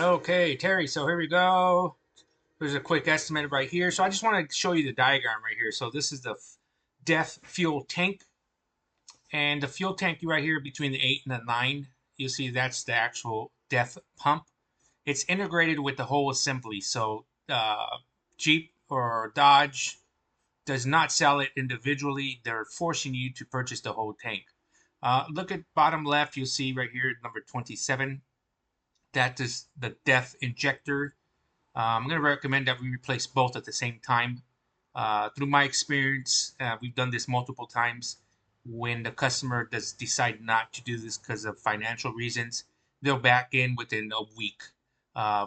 Okay, Terry, so here we go. There's a quick estimate right here. So I just want to show you the diagram right here. So this is the DEF fuel tank. And the fuel tank right here between the 8 and the 9, you see that's the actual DEF pump. It's integrated with the whole assembly. So Jeep or Dodge does not sell it individually. They're forcing you to purchase the whole tank. Look at bottom left. You'll see right here, number 27. That is the DEF injector. I'm going to recommend that we replace both at the same time. Through my experience, we've done this multiple times. When the customer does decide not to do this because of financial reasons, they'll back in within a week,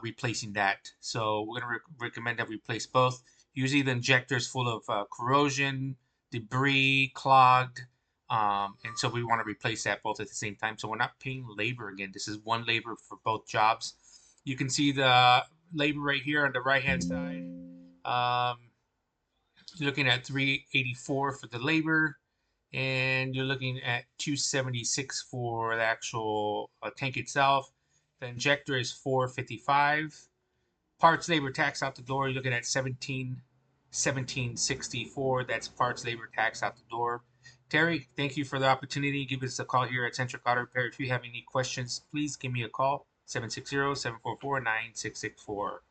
replacing that. So we're going to recommend that we replace both. Usually the injector is full of corrosion, debris, clogged, and so we want to replace that both at the same time. So we're not paying labor again. This is one labor for both jobs. You can see the labor right here on the right hand side. You're looking at 384 for the labor, and you're looking at 276 for the actual tank itself. The injector is 455. Parts labor tax out the door. You're looking at 1764. That's parts labor tax out the door. Terry, thank you for the opportunity. Give us a call here at Centric Auto Repair. If you have any questions, please give me a call 760 744 9664.